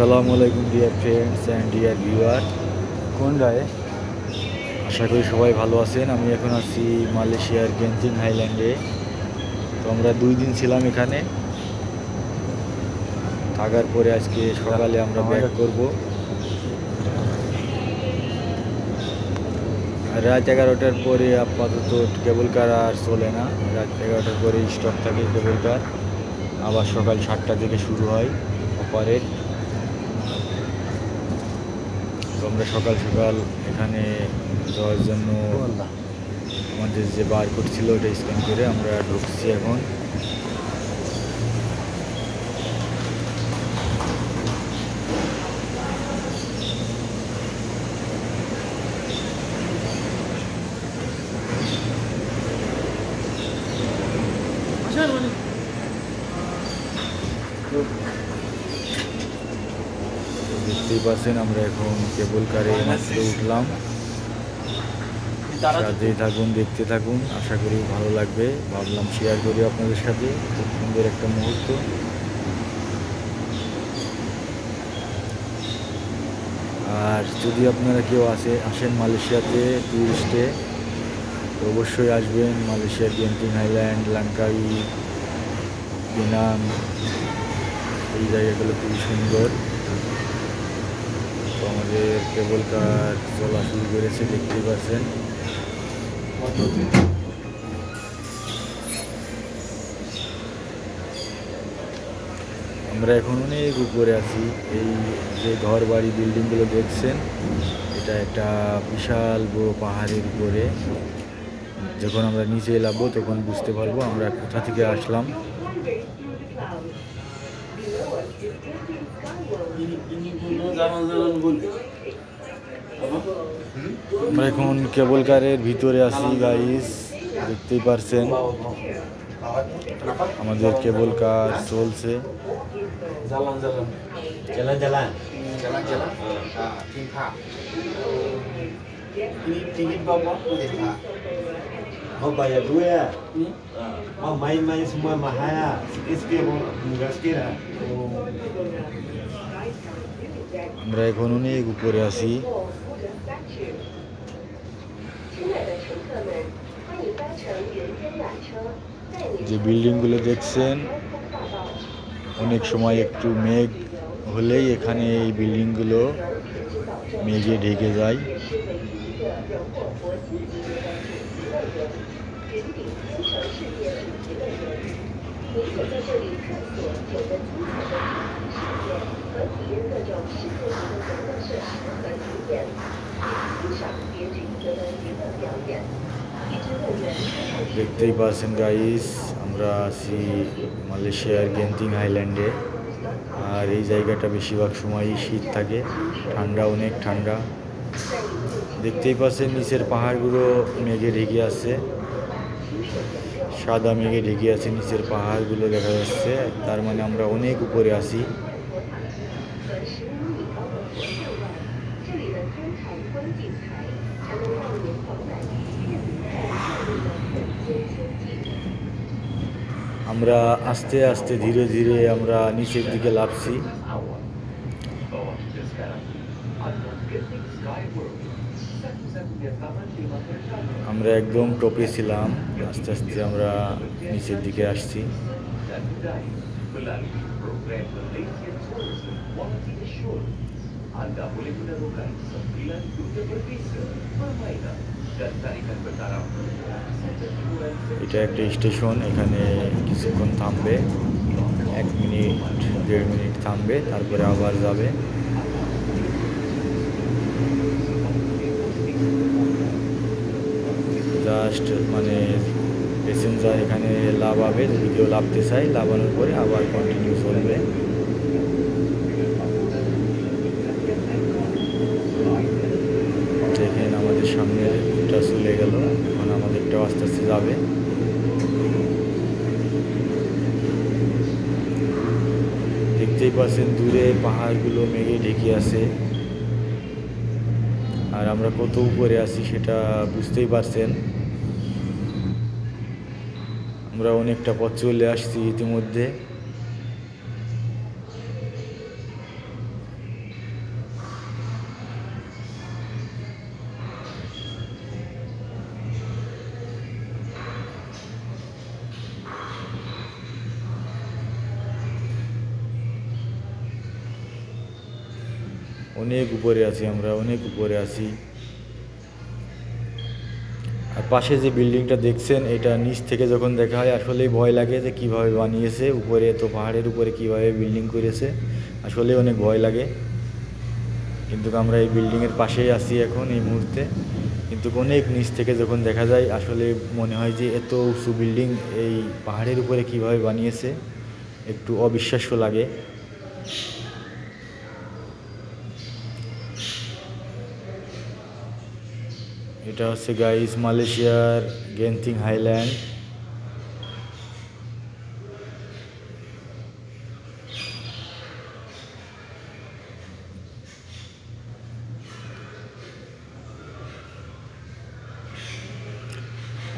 আসসালামু আলাইকুম dear friends and dear viewer. কোন রায় আশা করি সবাই ভালো আছেন। আমি এখন আছি মালয়েশিয়ার গেনজিং হাইল্যান্ডে। তো আমরা 2 দিন ছিলাম এখানে থাকার পরে আজকে সকালে আমরা ব্যাক করব। রাত 11টার পরে আপাতত কেবল কার আর চলে না। রাত 11টার পরে স্টপ থাকে কেবল কার, আবার সকাল 7টা থেকে শুরু হয় অপারেট। তো আমরা সকাল সকাল এখানে যাওয়ার জন্য আমাদের যে বারকোড ছিল ওটা স্ক্যান করে আমরা ঢুকছি এখন। দেখতেই পাচ্ছেন আমরা এখন কেবল কারে মাত্র উঠলাম। সাথেই থাকুন, দেখতে থাকুন, আশা করি ভালো লাগবে। ভাবলাম শেয়ার করি আপনাদের সাথে, খুব সুন্দর একটা মুহূর্ত। আর যদি আপনারা কেউ আসেন মালয়েশিয়াতে ট্যুরিস্টে, তো অবশ্যই আসবেন মালয়েশিয়ার গেনজিং হাইল্যান্ড, লাংকাই, পেনাং, এই জায়গাগুলো খুবই সুন্দর। তো আমাদের কেবল কার চলা শুরু করেছে, দেখতেই পাচ্ছেন। আমরা এখন অনেক উপরে আছি। এই যে ঘর বাড়ি বিল্ডিংগুলো দেখছেন, এটা একটা বিশাল বড় পাহাড়ের উপরে। যখন আমরা নিচে নামবো তখন বুঝতে পারবো আমরা কোথা থেকে আসলাম। আমরা এখন কেবল কারের ভিতরে আছি গাইস, দেখতেই পারছেন। আমাদের কেবল কার চলছে। Jalan-jalan. Ini berapa? Mau bayar dua ya? Mau main-main semua mahal ya? Sikit-sikit murah sikit ya? আমরা এখন অনেক উপরে আছি। যে বিল্ডিংগুলো দেখছেন, অনেক সময় একটু মেঘ হলেই এখানে এই বিল্ডিংগুলো মেঘে ঢেকে যায়। দেখতেই পাচ্ছেন গাইস, আমরা আছি মালয়েশিয়ার গেনজিং হাইল্যান্ডে। আর এই জায়গাটা বেশিরভাগ সময়ই শীত থাকে, ঠান্ডা, অনেক ঠান্ডা। দেখতেই পাচ্ছেন নিচের পাহাড়গুলো মেঘে ঢেকে আছে, সাদা মেঘে ঢেকে আছে, নিচের পাহাড়গুলো দেখা যাচ্ছে। তার মানে আমরা অনেক উপরে আছি। আমরা আস্তে আস্তে ধীরে ধীরে আমরা নিচের দিকে লাফছি। আমরা একদম টপে ছিলাম, আস্তে আস্তে আমরা নিচের দিকে আসছি। Anda boleh menemukan 9 rute berbeza permainan dan tarikan bertaraf. এটা একটা স্টেশন, এখানে কিছুক্ষণ থামবে, 1 মিনিট 1.5 মিনিট থামবে, তারপরে আবার যাবে। জাস্ট মানে প্যাসেঞ্জার এখানে লাফাবে, যদি কেউ লাফতে চায় লাফানোর পরে আবার কন্টিনিউ চলবে। দেখেন আমাদের সামনেটা চলে গেল, এখন আমাদেরটাও আস্তে আস্তে যাবে। দেখতেই পাচ্ছেন দূরে পাহাড়গুলো মেঘে ঢেকে আছে। আর আমরা কত উপরে আছি সেটা বুঝতেই পারছেন। আমরা অনেকটা পথ চলে আসছি ইতিমধ্যে। অনেক উপরে আছি আমরা, অনেক উপরে আছি। আর পাশে যে বিল্ডিংটা দেখছেন, এটা নিচ থেকে যখন দেখা হয় আসলেই ভয় লাগে যে কীভাবে বানিয়েছে, উপরে তো পাহাড়ের উপরে কীভাবে বিল্ডিং করেছে, আসলেই অনেক ভয় লাগে। কিন্তু আমরা এই বিল্ডিংয়ের পাশেই আছি এখন এই মুহূর্তে, কিন্তু অনেক নিচ থেকে যখন দেখা যায় আসলে মনে হয় যে এত উঁচু বিল্ডিং এই পাহাড়ের উপরে কীভাবে বানিয়েছে, একটু অবিশ্বাস্য লাগে। এটা হচ্ছে গাইস মালয়েশিয়ার গেন্টিং হাইল্যান্ড।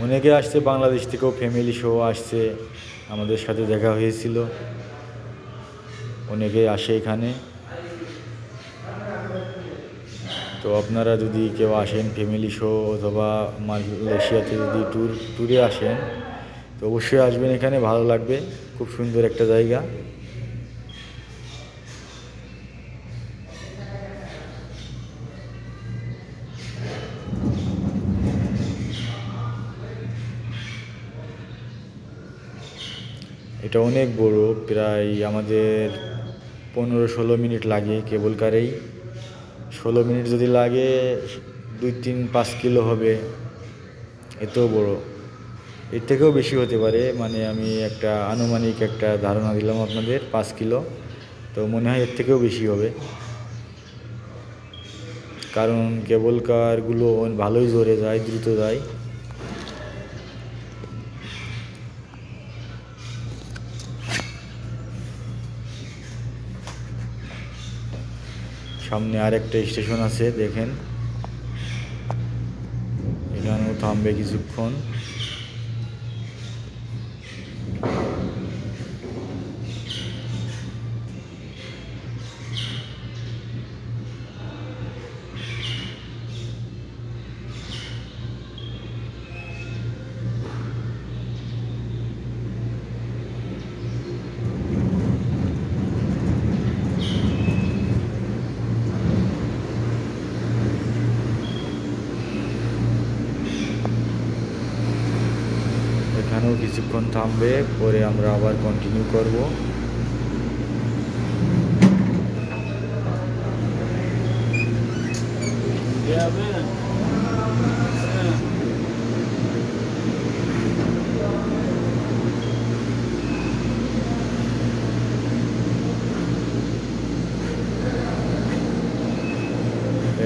অনেকে আসছে বাংলাদেশ থেকেও, ফ্যামিলি শো আসছে, আমাদের সাথে দেখা হয়েছিল, অনেকে আসে এখানে। তো আপনারা যদি কেউ আসেন ফ্যামিলি শো অথবা মালয়েশিয়াতে যদি ট্যুরে আসেন, তো অবশ্যই আসবেন এখানে, ভালো লাগবে, খুব সুন্দর একটা জায়গা। এটা অনেক বড়, প্রায় আমাদের 15-16 মিনিট লাগে কেবল কারেই। 16 মিনিট যদি লাগে 2-3-5 কিলো হবে, এত বড়। এর থেকেও বেশি হতে পারে, মানে আমি একটা আনুমানিক একটা ধারণা দিলাম আপনাদের, 5 কিলো, তো মনে হয় এর থেকেও বেশি হবে, কারণ কেবল কারগুলো ভালোই জোরে যায়, দ্রুত যায়। সামনে আরেকটা স্টেশন আছে, দেখেন, এখানেও থামবে কিছুক্ষণ। এখানেও কিছুক্ষণ থামবে, পরে আমরা আবার কন্টিনিউ করব।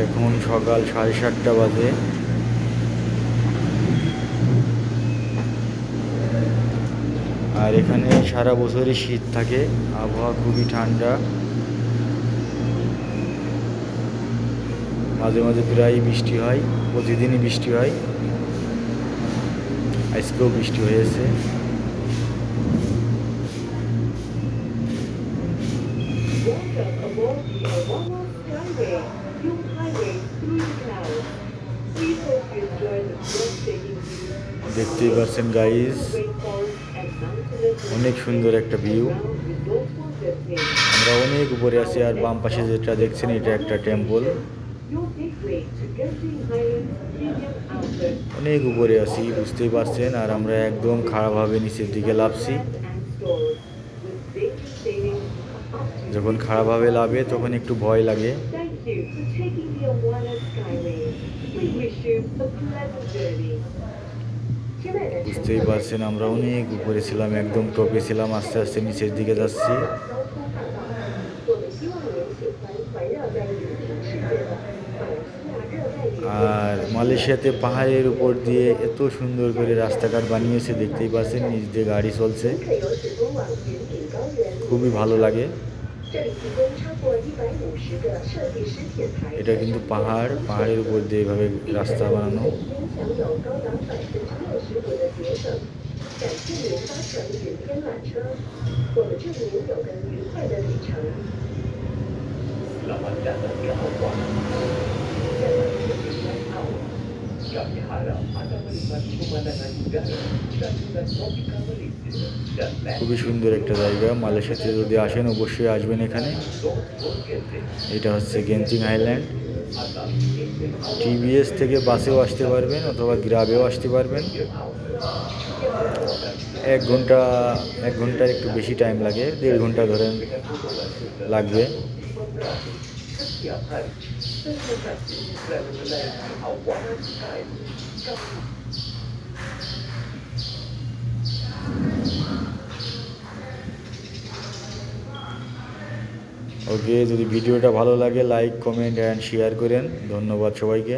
এখন সকাল 7:30 বাজে। আর এখানে সারা বছরই শীত থাকে, আবহাওয়া খুবই ঠান্ডা, মাঝে মাঝে প্রায় বৃষ্টি হয়, প্রতিদিনই বৃষ্টি হয়, আজকেও বৃষ্টি হয়েছে। দেখতেই পাচ্ছেন গাইস, অনেক সুন্দর একটা ভিউ। আমরা অনেক উপরে আছি, আর বাম পাশে যেটা দেখছেন এটা একটা টেম্পল। অনেক উপরে আছি, বুঝতেই পারছেন, আর আমরা একদম খাড়াভাবে নিচের দিকে লাফছি। যখন খাড়াভাবে লাভে তখন একটু ভয় লাগে। বুঝতেই পারছেন আমরা অনেক উপরে ছিলাম, একদম টপে ছিলাম, আস্তে আস্তে নিচের দিকে যাচ্ছি। আর মালয়েশিয়াতে পাহাড়ের উপর দিয়ে এত সুন্দর করে রাস্তাঘাট বানিয়েছে, দেখতেই পাচ্ছেন, নিচ দিয়ে গাড়ি চলছে, খুবই ভালো লাগে। এটা কিন্তু পাহাড়ের উপর দিয়ে এভাবে রাস্তা বানানো। খুবই সুন্দর একটা জায়গা। মালয়েশিয়াতে যদি আসেন অবশ্যই আসবেন এখানে। এটা হচ্ছে গেন্তিং আইল্যান্ড। টিবিএস থেকে বাসেও আসতে পারবেন অথবা গ্রাবেও আসতে পারবেন। 1 ঘন্টার একটু বেশি টাইম লাগে, 1.5 ঘন্টা ধরেন লাগবে। ওকে, যদি ভিডিওটা ভালো লাগে লাইক, কমেন্ট অ্যান্ড শেয়ার করেন। ধন্যবাদ সবাইকে।